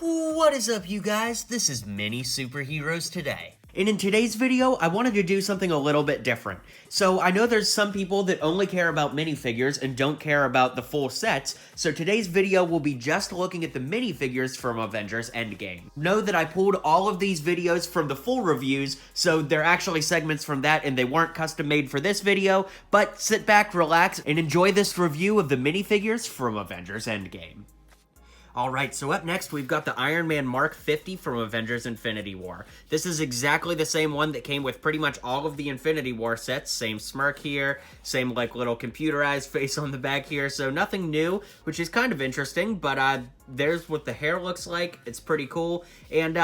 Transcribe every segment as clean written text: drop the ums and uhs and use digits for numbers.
What is up, you guys? This is MiniSuperHeroes Today. And in today's video, I wanted to do something a little bit different. So I know there's some people that only care about minifigures and don't care about the full sets, so today's video will be just looking at the minifigures from Avengers Endgame. Know that I pulled all of these videos from the full reviews, so they're actually segments from that and they weren't custom made for this video, but sit back, relax, and enjoy this review of the minifigures from Avengers Endgame. Alright, so up next we've got the Iron Man Mark 50 from Avengers Infinity War. This is exactly the same one that came with pretty much all of the Infinity War sets. Same smirk here, same like little computerized face on the back here, so nothing new, which is kind of interesting, but there's what the hair looks like. It's pretty cool, and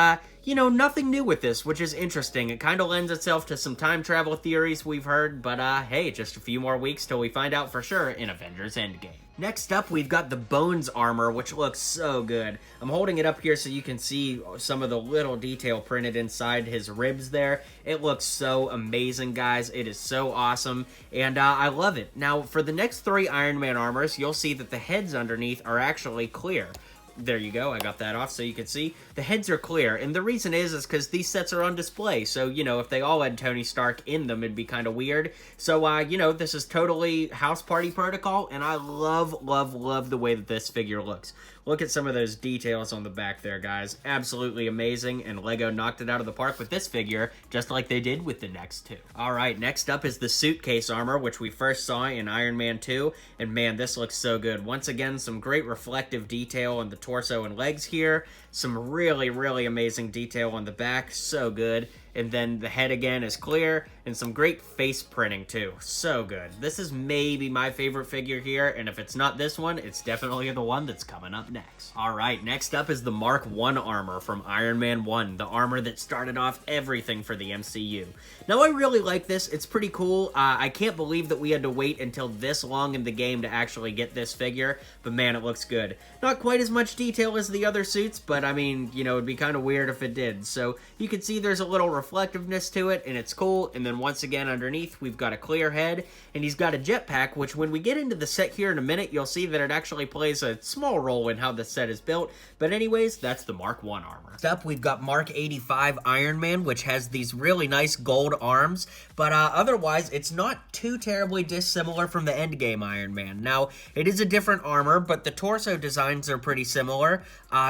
you know, nothing new with this, which is interesting. It kind of lends itself to some time travel theories we've heard, but hey, just a few more weeks till we find out for sure in Avengers Endgame. Next up, we've got the Bones armor, which looks so good. I'm holding it up here so you can see some of the little detail printed inside his ribs there. It looks so amazing, guys. It is so awesome, and I love it. Now, for the next 3 Iron Man armors, you'll see that the heads underneath are actually clear. There you go, I got that off so you can see. The heads are clear, and the reason is because these sets are on display, so, you know, if they all had Tony Stark in them, it'd be kind of weird. So, you know, this is totally house party protocol, and I love, love, love the way that this figure looks. Look at some of those details on the back there, guys. Absolutely amazing, and LEGO knocked it out of the park with this figure, just like they did with the next 2. Alright, next up is the suitcase armor, which we first saw in Iron Man 2, and man, this looks so good. Once again, some great reflective detail on the torso and legs here, some really, really amazing detail on the back, so good. And then the head again is clear, and some great face printing too. So good. This is maybe my favorite figure here, and if it's not this one, it's definitely the one that's coming up next. Alright, next up is the Mark 1 armor from Iron Man 1, the armor that started off everything for the MCU. Now, I really like this. It's pretty cool. I can't believe that we had to wait until this long in the game to actually get this figure, but man, it looks good. Not quite as much detail as the other suits, but I mean, you know, it'd be kind of weird if it did. So you can see there's a little reflectiveness to it, and it's cool. And then once again underneath we've got a clear head, and he's got a jetpack, which when we get into the set here in a minute, you'll see that it actually plays a small role in how the set is built. But anyways, that's the Mark 1 armor. Next up, we've got Mark 85 Iron Man, which has these really nice gold arms, but otherwise it's not too terribly dissimilar from the Endgame Iron Man. Now, it is a different armor, but the torso designs are pretty similar.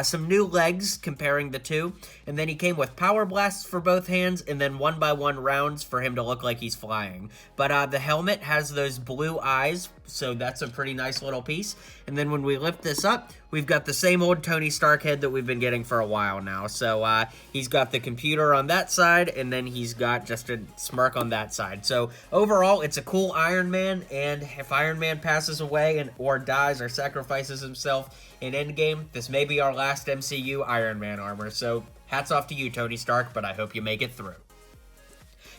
Some new legs comparing the two, and then he came with power blasts for both hands, and then 1x1 rounds for him to look like he's flying. But the helmet has those blue eyes, so that's a pretty nice little piece. And then when we lift this up, we've got the same old Tony Stark head that we've been getting for a while now. So he's got the computer on that side, and then he's got just a smirk on that side. So overall, it's a cool Iron Man, and if Iron Man passes away or dies or sacrifices himself in Endgame, this may be our last MCU Iron Man armor. So hats off to you, Tony Stark, but I hope you make it through.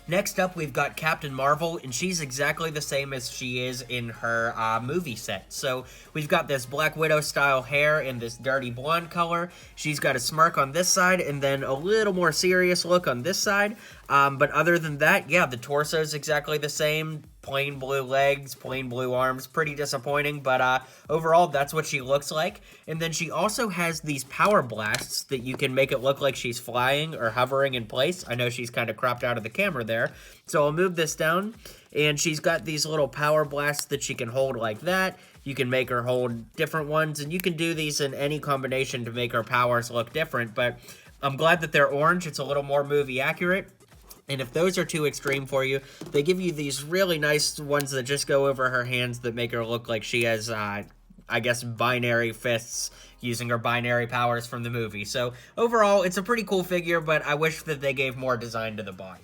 Next up, we've got Captain Marvel, and she's exactly the same as she is in her movie set. So we've got this Black Widow-style hair in this dirty blonde color. She's got a smirk on this side, and then a little more serious look on this side. But other than that, yeah, the torso is exactly the same. Plain blue legs, plain blue arms, pretty disappointing, but overall, that's what she looks like. And then she also has these power blasts that you can make it look like she's flying or hovering in place. I know she's kind of cropped out of the camera there, so I'll move this down, and she's got these little power blasts that she can hold like that. You can make her hold different ones, and you can do these in any combination to make her powers look different, but I'm glad that they're orange. It's a little more movie accurate. And if those are too extreme for you, they give you these really nice ones that just go over her hands that make her look like she has, I guess, binary fists using her binary powers from the movie. So overall, it's a pretty cool figure, but I wish that they gave more design to the body.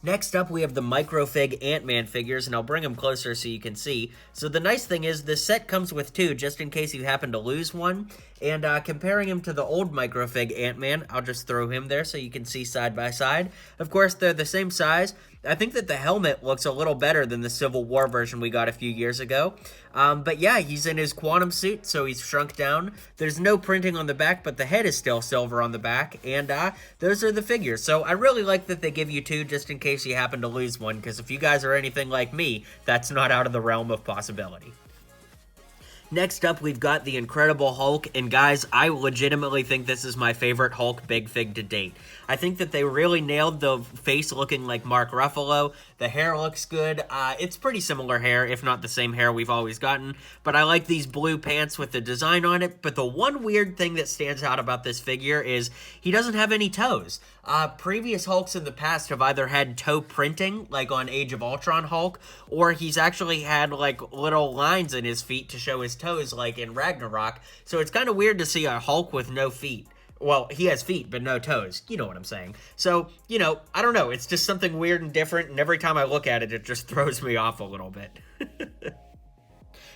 Next up, we have the Microfig Ant-Man figures, and I'll bring them closer so you can see. So the nice thing is, this set comes with 2, just in case you happen to lose one. And comparing him to the old Microfig Ant-Man, I'll just throw him there so you can see side by side. Of course, they're the same size. I think that the helmet looks a little better than the Civil War version we got a few years ago. But yeah, he's in his quantum suit, so he's shrunk down. There's no printing on the back, but the head is still silver on the back. And those are the figures. So I really like that they give you 2 just in case you happen to lose one, because if you guys are anything like me, that's not out of the realm of possibility. Next up, we've got the Incredible Hulk, and guys, I legitimately think this is my favorite Hulk Big Fig to date. I think that they really nailed the face looking like Mark Ruffalo. The hair looks good. It's pretty similar hair, if not the same hair we've always gotten, but I like these blue pants with the design on it. But the one weird thing that stands out about this figure is he doesn't have any toes. Previous Hulks in the past have either had toe printing, like on Age of Ultron Hulk, or he's actually had like little lines in his feet to show his toes, like in Ragnarok. So it's kind of weird to see a Hulk with no feet. Well, he has feet, but no toes. You know what I'm saying. So, you know, I don't know. It's just something weird and different, and every time I look at it, it just throws me off a little bit.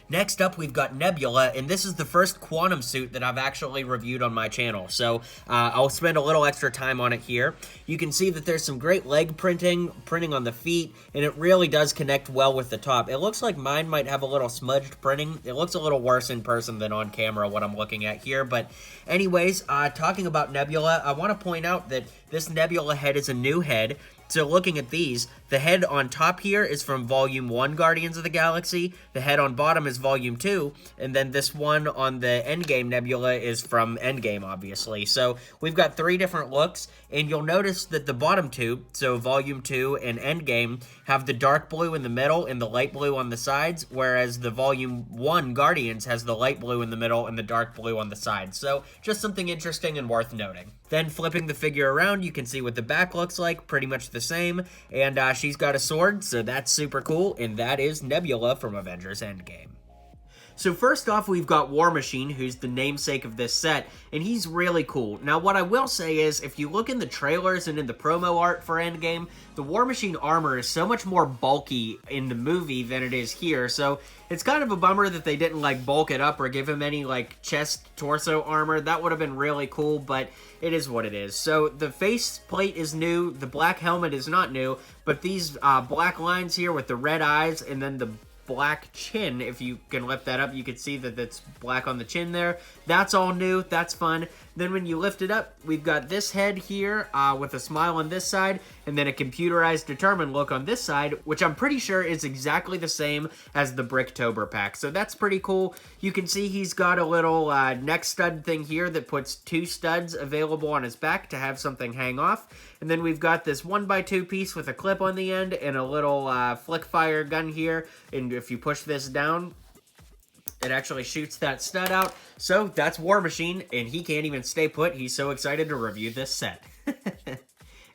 Next up, we've got Nebula, and this is the first quantum suit that I've actually reviewed on my channel, so I'll spend a little extra time on it here. You can see that there's some great leg printing on the feet, and it really does connect well with the top. It looks like mine might have a little smudged printing. It looks a little worse in person than on camera, what I'm looking at here, but anyways, talking about Nebula, I want to point out that this Nebula head is a new head. So looking at these, the head on top here is from Volume 1 Guardians of the Galaxy, the head on bottom is Volume 2, and then this one on the Endgame Nebula is from Endgame, obviously. So we've got 3 different looks, and you'll notice that the bottom 2, so Volume 2 and Endgame, have the dark blue in the middle and the light blue on the sides, whereas the Volume 1 Guardians has the light blue in the middle and the dark blue on the sides. So just something interesting and worth noting. Then flipping the figure around, you can see what the back looks like, pretty much the same, and she's got a sword, so that's super cool, and that is Nebula from Avengers Endgame. So first off, we've got War Machine, who's the namesake of this set, and he's really cool. Now, what I will say is, if you look in the trailers and in the promo art for Endgame, the War Machine armor is so much more bulky in the movie than it is here, so it's kind of a bummer that they didn't, like, bulk it up or give him any, like, chest, torso armor. That would have been really cool, but it is what it is. So the face plate is new, the black helmet is not new, but these black lines here with the red eyes and then the black chin, if you can lift that up, you can see that it's black on the chin there. That's all new. That's fun. Then when you lift it up, we've got this head here with a smile on this side, and then a computerized determined look on this side, which I'm pretty sure is exactly the same as the Bricktober pack. So that's pretty cool. You can see he's got a little neck stud thing here that puts 2 studs available on his back to have something hang off. And then we've got this 1x2 piece with a clip on the end and a little flick fire gun here. And if you push this down, it actually shoots that stud out. So that's War Machine, and he can't even stay put. He's so excited to review this set.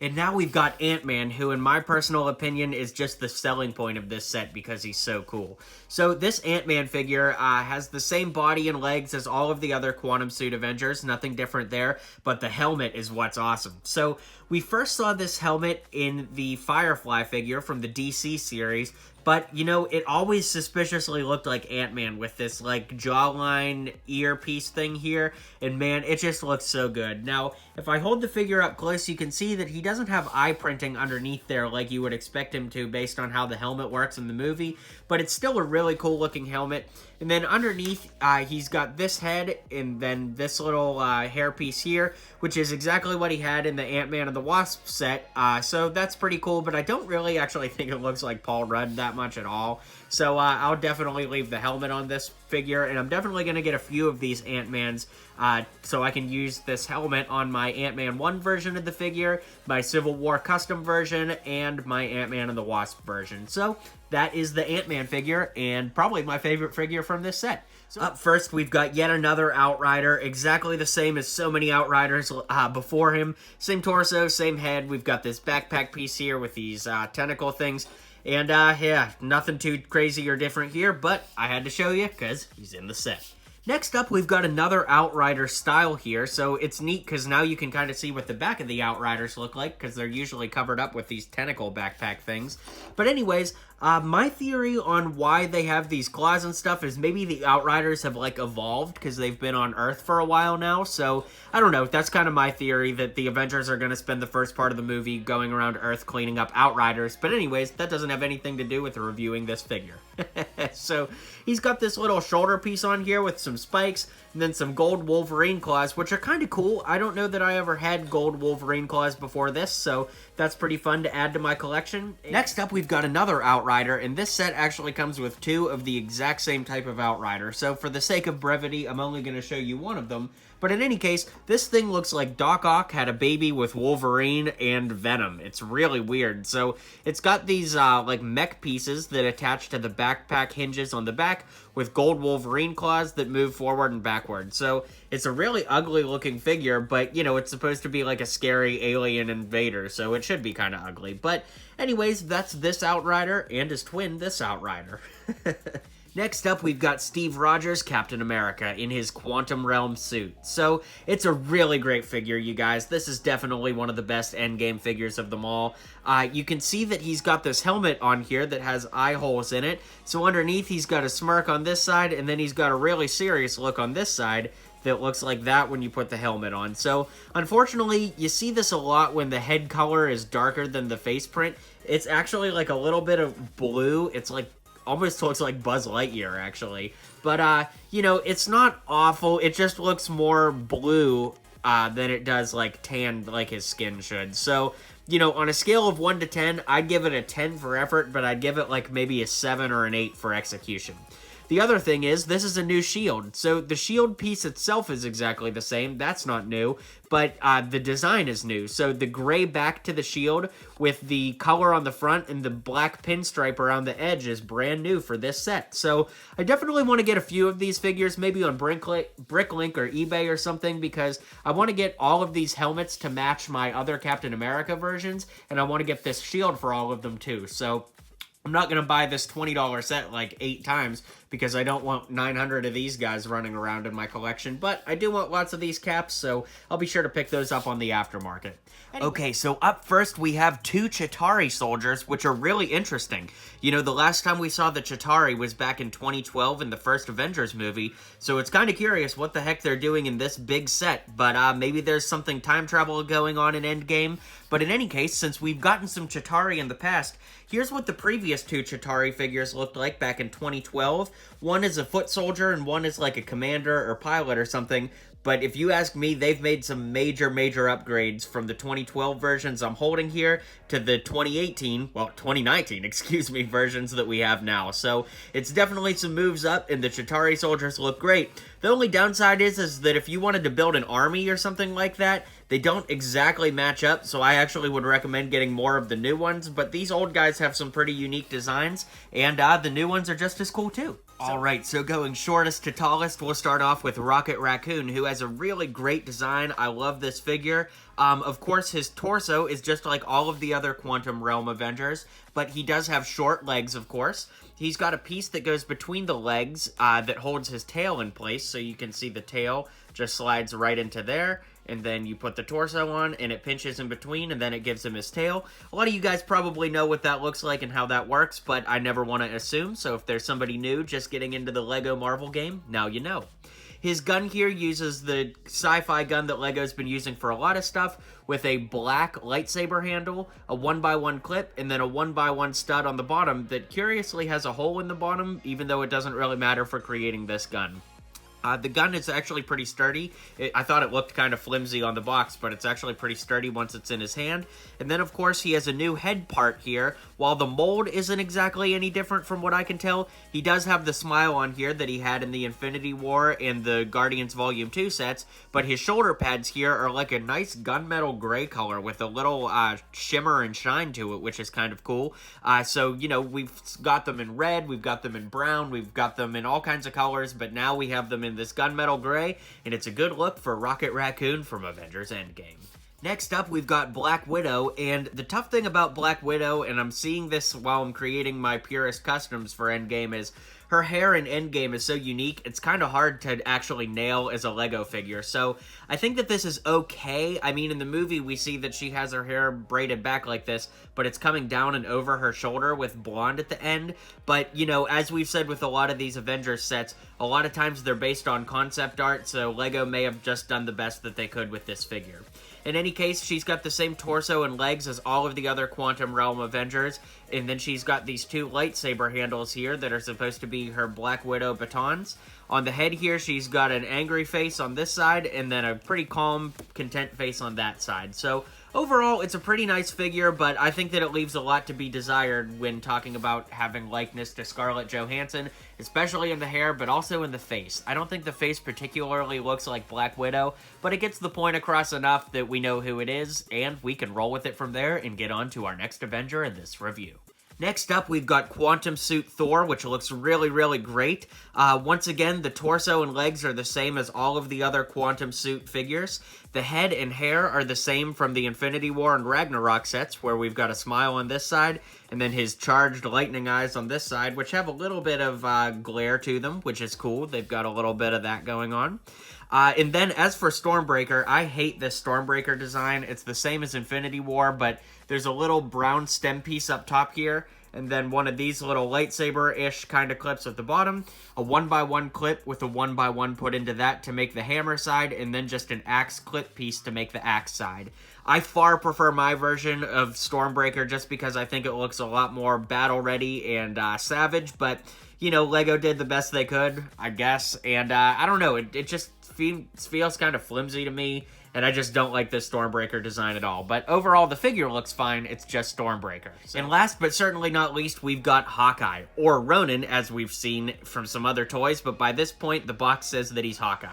And now we've got Ant-Man, who in my personal opinion is just the selling point of this set because he's so cool. So this Ant-Man figure has the same body and legs as all of the other Quantum Suit Avengers, nothing different there, but the helmet is what's awesome. So we first saw this helmet in the Firefly figure from the DC series, but, you know, it always suspiciously looked like Ant-Man with this, like, jawline earpiece thing here. And, man, it just looks so good. Now, if I hold the figure up close, you can see that he doesn't have eye printing underneath there like you would expect him to based on how the helmet works in the movie. But it's still a really cool-looking helmet. And then underneath, he's got this head and then this little hairpiece here, which is exactly what he had in the Ant-Man and the Wasp set. So that's pretty cool, but I don't really actually think it looks like Paul Rudd that much at all. So I'll definitely leave the helmet on this figure, and I'm definitely going to get a few of these Ant-Mans so I can use this helmet on my Ant-Man 1 version of the figure, my Civil War custom version, and my Ant-Man and the Wasp version. So that is the Ant-Man figure, and probably my favorite figure from this set. So up first, we've got yet another Outrider, exactly the same as so many Outriders before him. Same torso, same head. We've got this backpack piece here with these tentacle things. And, yeah, nothing too crazy or different here, but I had to show you because he's in the set. Next up, we've got another Outrider style here, so it's neat because now you can kind of see what the back of the Outriders look like because they're usually covered up with these tentacle backpack things. But anyways, my theory on why they have these claws and stuff is maybe the Outriders have, like, evolved because they've been on Earth for a while now, so I don't know. That's kind of my theory, that the Avengers are going to spend the first part of the movie going around Earth cleaning up Outriders. But anyways, that doesn't have anything to do with reviewing this figure. So he's got this little shoulder piece on here with some spikes. and then some gold Wolverine claws, which are kind of cool. I don't know that I ever had gold Wolverine claws before this, so that's pretty fun to add to my collection. Next up, we've got another Outrider, and this set actually comes with 2 of the exact same type of Outrider, so for the sake of brevity, I'm only going to show you one of them. But in any case, this thing looks like Doc Ock had a baby with Wolverine and Venom. It's really weird. So it's got these like mech pieces that attach to the backpack hinges on the back with gold Wolverine claws that move forward and backward. So it's a really ugly looking figure, but you know, it's supposed to be like a scary alien invader, so it should be kind of ugly. But anyways, that's this Outrider and his twin, this Outrider. Next up, we've got Steve Rogers, Captain America, in his Quantum Realm suit. So, it's a really great figure, you guys. This is definitely one of the best Endgame figures of them all. You can see that he's got this helmet on here that has eye holes in it. So, underneath, he's got a smirk on this side, and then he's got a really serious look on this side that looks like that when you put the helmet on. So, unfortunately, you see this a lot when the head color is darker than the face print. It's actually like a little bit of blue. It's like almost looks like Buzz Lightyear, actually. But, you know, it's not awful. It just looks more blue than it does, like, tan like his skin should. So, you know, on a scale of 1 to 10, I'd give it a 10 for effort, but I'd give it, like, maybe a 7 or an 8 for execution. The other thing is, this is a new shield. So the shield piece itself is exactly the same. That's not new. But the design is new. So the gray back to the shield with the color on the front and the black pinstripe around the edge is brand new for this set. So I definitely want to get a few of these figures, maybe on Bricklink or eBay or something, because I want to get all of these helmets to match my other Captain America versions, and I want to get this shield for all of them too. So I'm not going to buy this $20 set like 8 times because I don't want 900 of these guys running around in my collection, but I do want lots of these caps, so I'll be sure to pick those up on the aftermarket. Anyway. Okay, so up first we have 2 Chitauri soldiers, which are really interesting. You know, the last time we saw the Chitauri was back in 2012 in the first Avengers movie, so it's kind of curious what the heck they're doing in this big set, but maybe there's something time travel going on in Endgame. But in any case, since we've gotten some Chitauri in the past, here's what the previous 2 Chitauri figures looked like back in 2012. One is a foot soldier and one is like a commander or pilot or something. But if you ask me, they've made some major upgrades from the 2012 versions I'm holding here to the 2019, excuse me, versions that we have now. So it's definitely some moves up, and the Chitauri soldiers look great. The only downside is that if you wanted to build an army or something like that, they don't exactly match up, so I actually would recommend getting more of the new ones, but these old guys have some pretty unique designs, and the new ones are just as cool too. Alright, so going shortest to tallest, we'll start off with Rocket Raccoon, who has a really great design. I love this figure. Of course, his torso is just like all of the other Quantum Realm Avengers, but he does have short legs, of course. He's got a piece that goes between the legs that holds his tail in place, so you can see the tail just slides right into there. And then you put the torso on, and it pinches in between, and then it gives him his tail. A lot of you guys probably know what that looks like and how that works, but I never want to assume, so if there's somebody new just getting into the LEGO Marvel game, now you know. His gun here uses the sci-fi gun that LEGO's been using for a lot of stuff, with a black lightsaber handle, a 1x1 clip, and then a 1x1 stud on the bottom that curiously has a hole in the bottom, even though it doesn't really matter for creating this gun. The gun is actually pretty sturdy. I thought it looked kind of flimsy on the box, but it's actually pretty sturdy once it's in his hand. And then, of course, he has a new head part here. While the mold isn't exactly any different from what I can tell, he does have the smile on here that he had in the Infinity War and the Guardians Volume 2 sets, but his shoulder pads here are like a nice gunmetal gray color with a little shimmer and shine to it, which is kind of cool. So, you know, we've got them in red, we've got them in brown, we've got them in all kinds of colors, but now we have them in this gunmetal gray, and it's a good look for Rocket Raccoon from Avengers Endgame. Next up, we've got Black Widow, and the tough thing about Black Widow, and I'm seeing this while I'm creating my purest customs for Endgame, is her hair in Endgame is so unique, it's kind of hard to actually nail as a Lego figure. So I think that this is okay. I mean, in the movie, we see that she has her hair braided back like this, but it's coming down and over her shoulder with blonde at the end. But, you know, as we've said with a lot of these Avengers sets, a lot of times they're based on concept art, so Lego may have just done the best that they could with this figure. In any case, she's got the same torso and legs as all of the other Quantum Realm Avengers, and then she's got these 2 lightsaber handles here that are supposed to be her Black Widow batons. On the head here, she's got an angry face on this side, and then a pretty calm, content face on that side. So overall, it's a pretty nice figure, but I think that it leaves a lot to be desired when talking about having likeness to Scarlett Johansson, especially in the hair, but also in the face. I don't think the face particularly looks like Black Widow, but it gets the point across enough that we know who it is, and we can roll with it from there and get on to our next Avenger in this review. Next up, we've got Quantum Suit Thor, which looks really, really great. Once again, the torso and legs are the same as all of the other Quantum Suit figures. The head and hair are the same from the Infinity War and Ragnarok sets, where we've got a smile on this side, and then his charged lightning eyes on this side, which have a little bit of glare to them, which is cool. They've got a little bit of that going on. And then as for Stormbreaker, I hate this Stormbreaker design. It's the same as Infinity War, but there's a little brown stem piece up top here, and then one of these little lightsaber-ish kind of clips at the bottom, a 1x1 clip with a 1x1 put into that to make the hammer side, and then just an axe clip piece to make the axe side. I far prefer my version of Stormbreaker just because I think it looks a lot more battle-ready and savage, but, you know, LEGO did the best they could, I guess, and I don't know, it just feels kind of flimsy to me, and I just don't like this Stormbreaker design at all. But overall, the figure looks fine, it's just Stormbreaker. So. And last but certainly not least, we've got Hawkeye, or Ronin, as we've seen from some other toys, but by this point, the box says that he's Hawkeye.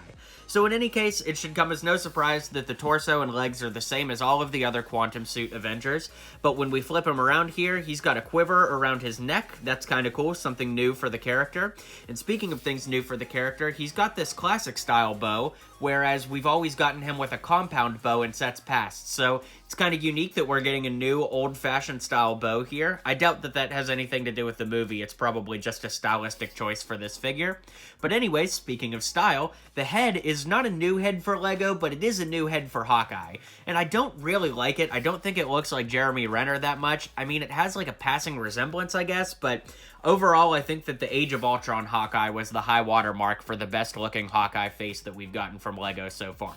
So in any case, it should come as no surprise that the torso and legs are the same as all of the other Quantum Suit Avengers, but when we flip him around here, he's got a quiver around his neck. That's kind of cool, something new for the character. And speaking of things new for the character, he's got this classic style bow, whereas we've always gotten him with a compound bow in sets past. So it's kind of unique that we're getting a new old-fashioned style bow here. I doubt that that has anything to do with the movie. It's probably just a stylistic choice for this figure. But anyways, speaking of style, the head is not a new head for LEGO, but it is a new head for Hawkeye. And I don't really like it. I don't think it looks like Jeremy Renner that much. I mean, it has like a passing resemblance, I guess, but overall, I think that the Age of Ultron Hawkeye was the high water mark for the best looking Hawkeye face that we've gotten from LEGO so far.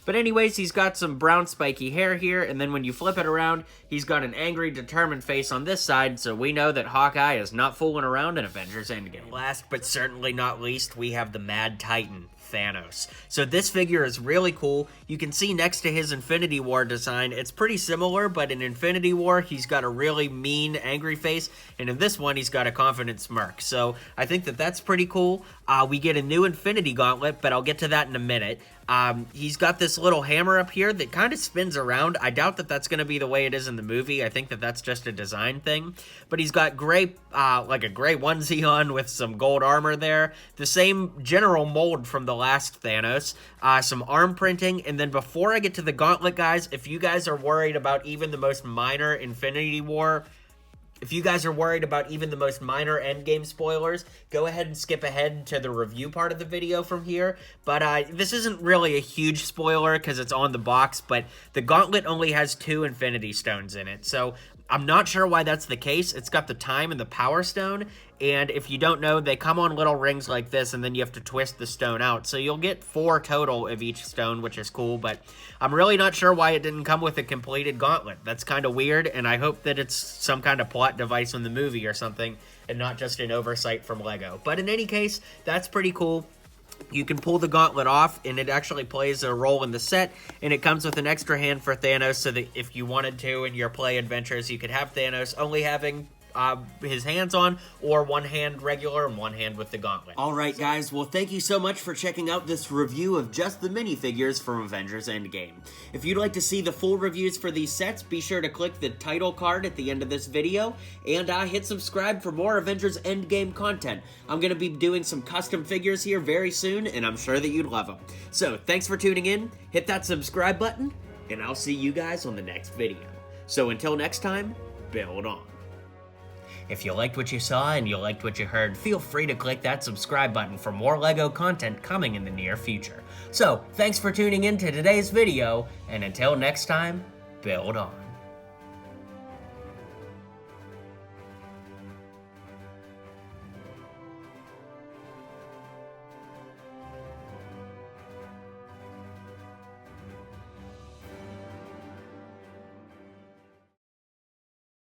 But anyways, he's got some brown spiky hair here, and then when you flip it around, he's got an angry, determined face on this side, so we know that Hawkeye is not fooling around in Avengers Endgame. Last but certainly not least, we have the Mad Titan, Thanos. So this figure is really cool. You can see next to his Infinity War design, it's pretty similar, but in Infinity War, he's got a really mean, angry face, and in this one, he's got a confident smirk. So I think that that's pretty cool. We get a new Infinity Gauntlet, but I'll get to that in a minute. He's got this little hammer up here that kind of spins around. I doubt that that's going to be the way it is in the movie. I think that that's just a design thing. But he's got gray, like a gray onesie on with some gold armor there. The same general mold from the last Thanos. Some arm printing. And then before I get to the gauntlet, guys, if you guys are worried about even the most minor Infinity War... If you guys are worried about even the most minor Endgame spoilers, go ahead and skip ahead to the review part of the video from here. But this isn't really a huge spoiler because it's on the box, but the gauntlet only has 2 Infinity Stones in it. So I'm not sure why that's the case. It's got the Time and the Power Stone, and if you don't know, they come on little rings like this, and then you have to twist the stone out. So you'll get 4 total of each stone, which is cool, but I'm really not sure why it didn't come with a completed gauntlet. That's kind of weird, and I hope that it's some kind of plot device in the movie or something, and not just an oversight from LEGO. But in any case, that's pretty cool. You can pull the gauntlet off, and it actually plays a role in the set, and it comes with an extra hand for Thanos, so that if you wanted to in your play adventures, you could have Thanos only having his hands on, or one hand regular and one hand with the gauntlet. Alright guys, well thank you so much for checking out this review of just the minifigures from Avengers Endgame. If you'd like to see the full reviews for these sets, be sure to click the title card at the end of this video, and hit subscribe for more Avengers Endgame content. I'm going to be doing some custom figures here very soon, and I'm sure that you'd love them. So, thanks for tuning in, hit that subscribe button, and I'll see you guys on the next video. So until next time, build on. If you liked what you saw and you liked what you heard, feel free to click that subscribe button for more LEGO content coming in the near future. So, thanks for tuning in to today's video, and until next time, build on.